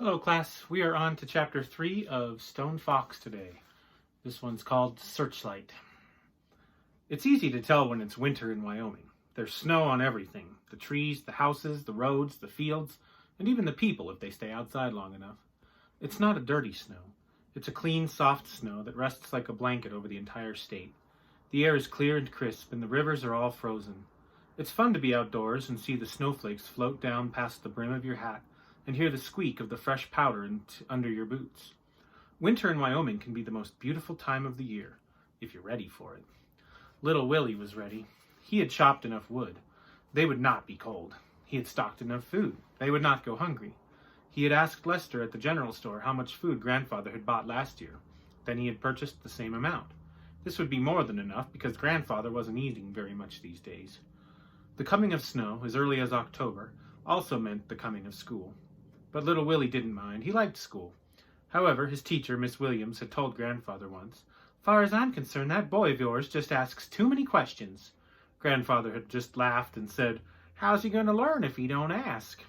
Hello class, we are on to chapter 3 of Stone Fox today. This one's called Searchlight. It's easy to tell when it's winter in Wyoming. There's snow on everything, the trees, the houses, the roads, the fields, and even the people if they stay outside long enough. It's not a dirty snow. It's a clean, soft snow that rests like a blanket over the entire state. The air is clear and crisp, and the rivers are all frozen. It's fun to be outdoors and see the snowflakes float down past the brim of your hat and hear the squeak of the fresh powder under your boots. Winter in Wyoming can be the most beautiful time of the year, if you're ready for it. Little Willie was ready. He had chopped enough wood. They would not be cold. He had stocked enough food. They would not go hungry. He had asked Lester at the general store how much food Grandfather had bought last year. Then he had purchased the same amount. This would be more than enough because Grandfather wasn't eating very much these days. The coming of snow, as early as October, also meant the coming of school. But little Willie didn't mind. He liked school. However, his teacher, Miss Williams, had told Grandfather once, "Far as I'm concerned, that boy of yours just asks too many questions." Grandfather had just laughed and said, "How's he going to learn if he don't ask?"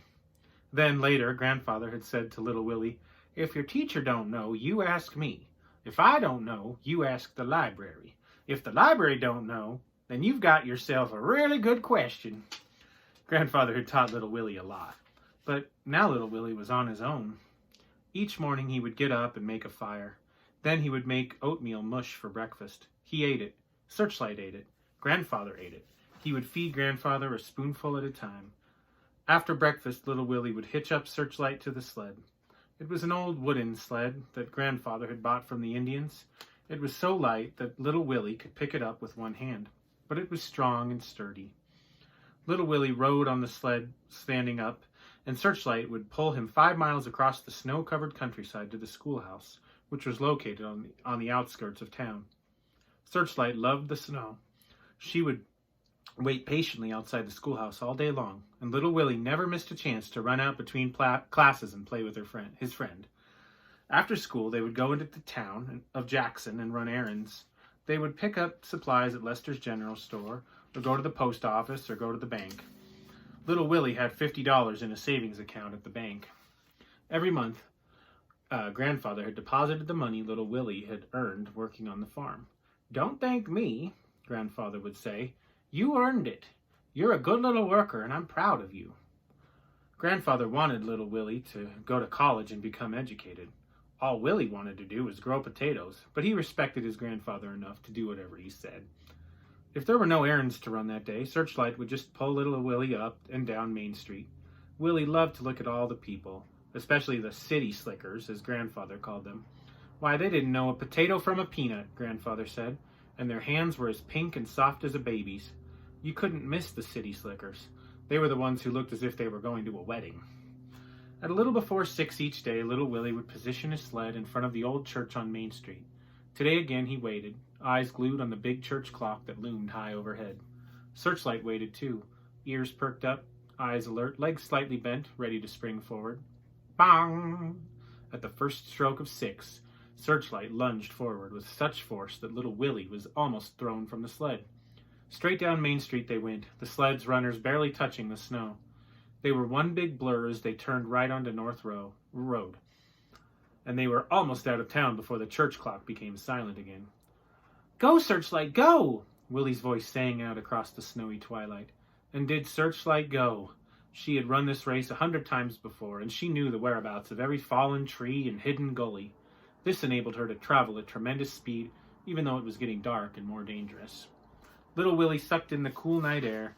Then later, Grandfather had said to little Willie, "If your teacher don't know, you ask me. If I don't know, you ask the library. If the library don't know, then you've got yourself a really good question." Grandfather had taught little Willie a lot. But now little Willie was on his own. Each morning he would get up and make a fire. Then he would make oatmeal mush for breakfast. He ate it. Searchlight ate it. Grandfather ate it. He would feed Grandfather a spoonful at a time. After breakfast, little Willie would hitch up Searchlight to the sled. It was an old wooden sled that Grandfather had bought from the Indians. It was so light that little Willie could pick it up with one hand, but it was strong and sturdy. Little Willie rode on the sled standing up, and Searchlight would pull him 5 miles across the snow-covered countryside to the schoolhouse, which was located on the outskirts of town. Searchlight loved the snow. She would wait patiently outside the schoolhouse all day long, and little Willie never missed a chance to run out between classes and play with his friend. After school, they would go into the town of Jackson and run errands. They would pick up supplies at Lester's general store, or go to the post office, or go to the bank. Little Willie had $50 in a savings account at the bank. Every month, Grandfather had deposited the money little Willie had earned working on the farm. "Don't thank me," Grandfather would say. "You earned it. You're a good little worker, and I'm proud of you." Grandfather wanted little Willie to go to college and become educated. All Willie wanted to do was grow potatoes, but he respected his grandfather enough to do whatever he said. If there were no errands to run that day, Searchlight would just pull little Willie up and down Main Street. Willie loved to look at all the people, especially the city slickers, as Grandfather called them. Why, they didn't know a potato from a peanut, Grandfather said, and their hands were as pink and soft as a baby's. You couldn't miss the city slickers. They were the ones who looked as if they were going to a wedding. At a little before 6 each day, little Willie would position his sled in front of the old church on Main Street. Today again he waited, eyes glued on the big church clock that loomed high overhead. Searchlight waited too, ears perked up, eyes alert, legs slightly bent, ready to spring forward. Bang! At the first stroke of 6, Searchlight lunged forward with such force that little Willie was almost thrown from the sled. Straight down Main Street they went, the sled's runners barely touching the snow. They were one big blur as they turned right onto North Road, and they were almost out of town before the church clock became silent again. "Go, Searchlight, go!" Willie's voice sang out across the snowy twilight. And did Searchlight go? She had run this race 100 times before, and she knew the whereabouts of every fallen tree and hidden gully. This enabled her to travel at tremendous speed, even though it was getting dark and more dangerous. Little Willie sucked in the cool night air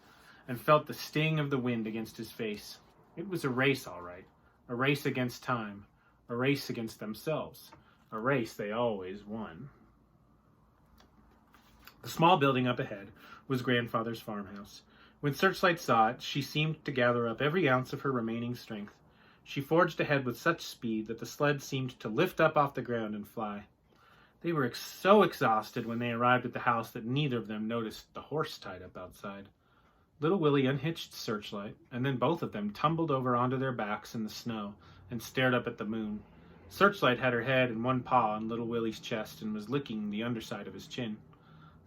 and felt the sting of the wind against his face. It was a race, all right. A race against time. A race against themselves. A race they always won. The small building up ahead was Grandfather's farmhouse. When Searchlight saw it, she seemed to gather up every ounce of her remaining strength. She forged ahead with such speed that the sled seemed to lift up off the ground and fly. They were so exhausted when they arrived at the house that neither of them noticed the horse tied up outside. Little Willie unhitched Searchlight, and then both of them tumbled over onto their backs in the snow and stared up at the moon. Searchlight had her head and one paw on little Willie's chest and was licking the underside of his chin.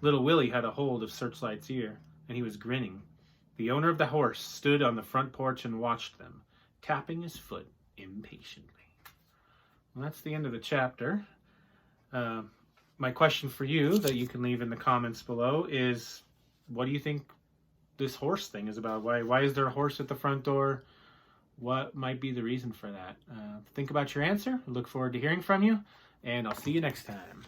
Little Willie had a hold of Searchlight's ear, and he was grinning. The owner of the horse stood on the front porch and watched them, tapping his foot impatiently. Well, that's the end of the chapter. My question for you that you can leave in the comments below is, what do you think this horse thing is about? Why is there a horse at the front door? What might be the reason for that? Think about your answer. I look forward to hearing from you, and I'll see you next time.